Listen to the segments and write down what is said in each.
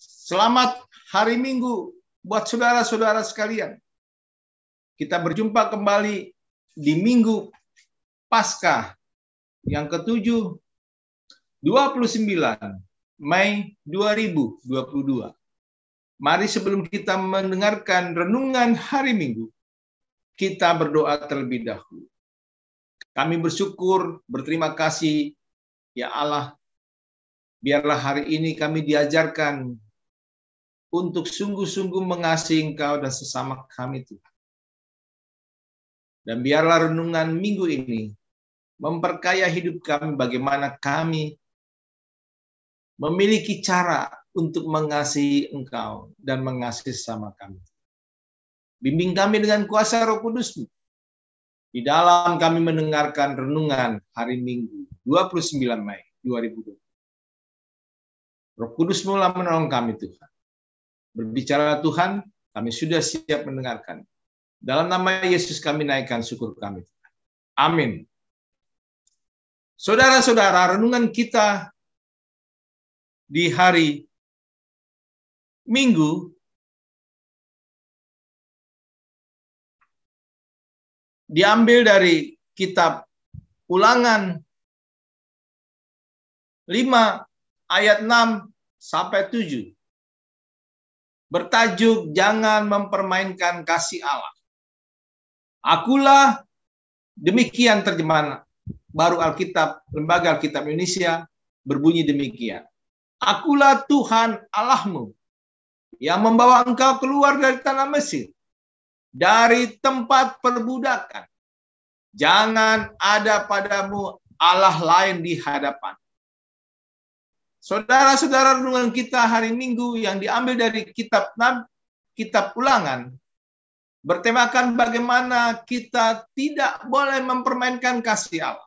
Selamat hari Minggu buat saudara-saudara sekalian. Kita berjumpa kembali di Minggu Paskah yang ke-7, 29 Mei 2022. Mari sebelum kita mendengarkan renungan hari Minggu, kita berdoa terlebih dahulu. Kami bersyukur, berterima kasih, ya Allah, biarlah hari ini kami diajarkan untuk sungguh-sungguh mengasihi Engkau dan sesama kami, Tuhan. Dan biarlah renungan minggu ini memperkaya hidup kami, bagaimana kami memiliki cara untuk mengasihi Engkau dan mengasihi sesama kami. Bimbing kami dengan kuasa Roh Kudus-Mu di dalam kami mendengarkan renungan hari Minggu 29 Mei 2020. Roh Kudus mulai menolong kami, Tuhan. Berbicara Tuhan, kami sudah siap mendengarkan. Dalam nama Yesus kami naikkan syukur kami. Amin. Saudara-saudara, renungan kita di hari Minggu diambil dari kitab Ulangan 5 ayat 6 sampai 7. Bertajuk jangan mempermainkan kasih Allah. Akulah, demikian terjemahan baru Alkitab, Lembaga Alkitab Indonesia berbunyi demikian. Akulah Tuhan Allahmu yang membawa engkau keluar dari tanah Mesir, dari tempat perbudakan. Jangan ada padamu Allah lain di hadapan. Saudara-saudara, renungan kita hari Minggu yang diambil dari kitab Ulangan bertemakan bagaimana kita tidak boleh mempermainkan kasih Allah.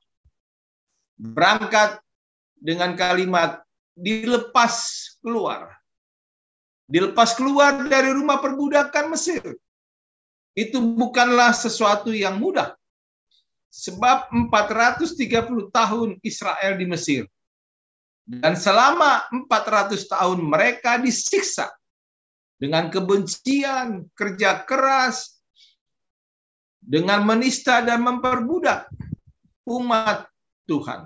Berangkat dengan kalimat dilepas keluar. Dilepas keluar dari rumah perbudakan Mesir. Itu bukanlah sesuatu yang mudah. Sebab 430 tahun Israel di Mesir. Dan selama 400 tahun mereka disiksa dengan kebencian, kerja keras, dengan menista dan memperbudak umat Tuhan.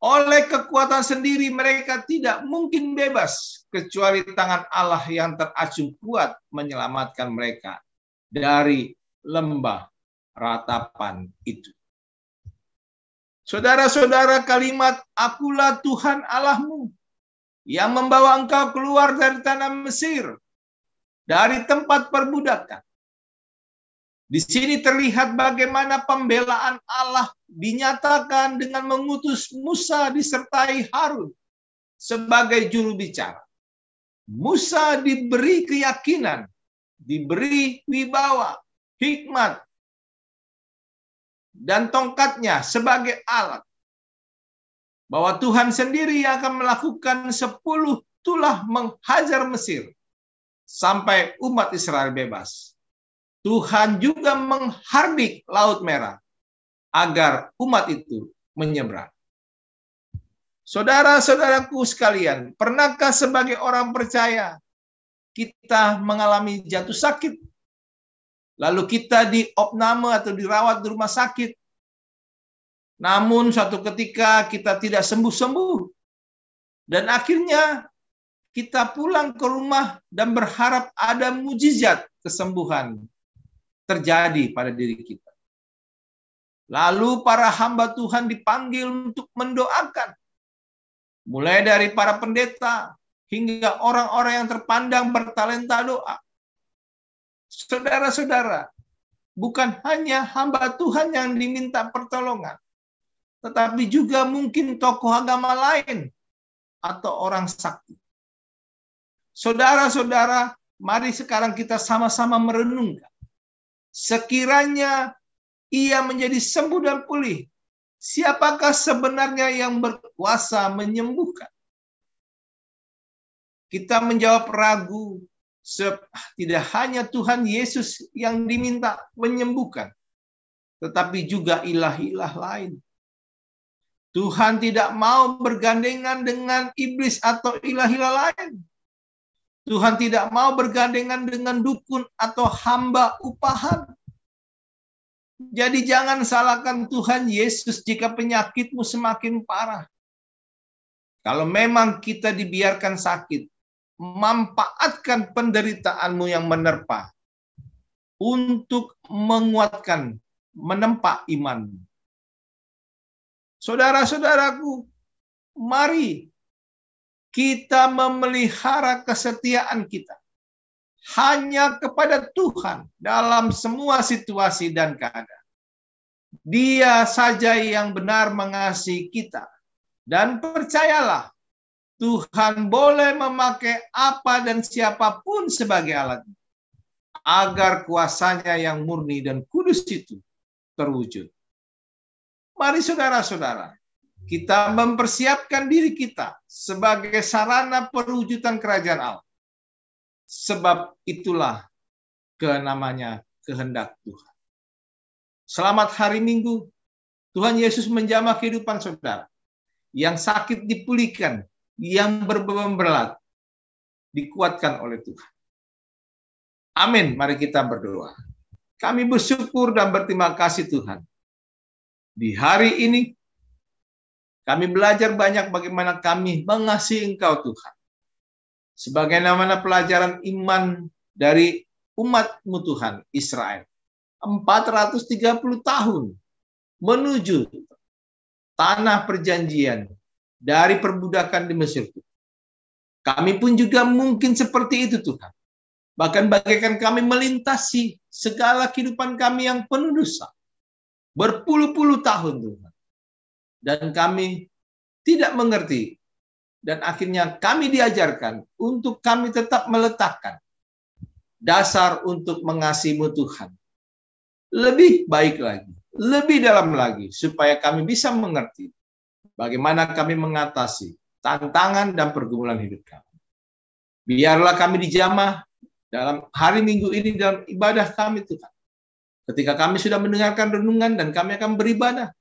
Oleh kekuatan sendiri mereka tidak mungkin bebas kecuali tangan Allah yang teracung kuat menyelamatkan mereka dari lembah ratapan itu. Saudara-saudara, kalimat akulah Tuhan Allahmu yang membawa engkau keluar dari tanah Mesir, dari tempat perbudakan. Di sini terlihat bagaimana pembelaan Allah dinyatakan dengan mengutus Musa disertai Harun sebagai juru bicara. Musa diberi keyakinan, diberi wibawa, hikmat, dan tongkatnya sebagai alat. Bahwa Tuhan sendiri yang akan melakukan 10 tulah menghajar Mesir sampai umat Israel bebas. Tuhan juga menghardik Laut Merah agar umat itu menyeberang. Saudara-saudaraku sekalian, pernahkah sebagai orang percaya kita mengalami jatuh sakit? Lalu kita diopname atau dirawat di rumah sakit. Namun suatu ketika kita tidak sembuh-sembuh. Dan akhirnya kita pulang ke rumah dan berharap ada mujizat kesembuhan terjadi pada diri kita. Lalu para hamba Tuhan dipanggil untuk mendoakan. Mulai dari para pendeta hingga orang-orang yang terpandang bertalenta doa. Saudara-saudara, bukan hanya hamba Tuhan yang diminta pertolongan, tetapi juga mungkin tokoh agama lain atau orang sakti. Saudara-saudara, mari sekarang kita sama-sama merenungkan. Sekiranya ia menjadi sembuh dan pulih, siapakah sebenarnya yang berkuasa menyembuhkan? Kita menjawab ragu. Tidak hanya Tuhan Yesus yang diminta menyembuhkan, tetapi juga ilah-ilah lain. Tuhan tidak mau bergandengan dengan iblis atau ilah-ilah lain. Tuhan tidak mau bergandengan dengan dukun atau hamba upahan. Jadi jangan salahkan Tuhan Yesus jika penyakitmu semakin parah. Kalau memang kita dibiarkan sakit, manfaatkan penderitaanmu yang menerpa untuk menguatkan, menempa imanmu. Saudara-saudaraku, mari kita memelihara kesetiaan kita hanya kepada Tuhan dalam semua situasi dan keadaan. Dia saja yang benar mengasihi kita. Dan percayalah, Tuhan boleh memakai apa dan siapapun sebagai alatnya, agar kuasanya yang murni dan kudus itu terwujud. Mari saudara-saudara, kita mempersiapkan diri kita sebagai sarana perwujudan kerajaan Allah. Sebab itulah namanya kehendak Tuhan. Selamat hari Minggu. Tuhan Yesus menjamah kehidupan saudara. Yang sakit dipulihkan, yang berbeban berat dikuatkan oleh Tuhan. Amin. Mari kita berdoa. Kami bersyukur dan berterima kasih Tuhan. Di hari ini kami belajar banyak bagaimana kami mengasihi Engkau Tuhan. Sebagaimana pelajaran iman dari umat-Mu Tuhan Israel. 430 tahun menuju tanah perjanjian dari perbudakan di Mesir. Kami pun juga mungkin seperti itu Tuhan. Bahkan bagaikan kami melintasi segala kehidupan kami yang penuh dosa. Berpuluh-puluh tahun Tuhan. Dan kami tidak mengerti. Dan akhirnya kami diajarkan untuk kami tetap meletakkan dasar untuk mengasihi-Mu Tuhan. Lebih baik lagi, lebih dalam lagi, supaya kami bisa mengerti bagaimana kami mengatasi tantangan dan pergumulan hidup kami. Biarlah kami dijamah dalam hari Minggu ini dalam ibadah kami Tuhan. Ketika kami sudah mendengarkan renungan dan kami akan beribadah,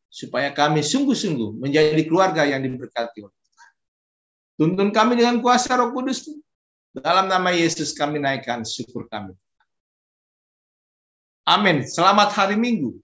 supaya kami sungguh-sungguh menjadi keluarga yang diberkati oleh Tuhan. Tuntun kami dengan kuasa Roh Kudus. Dalam nama Yesus kami naikkan syukur kami. Amin. Selamat hari Minggu.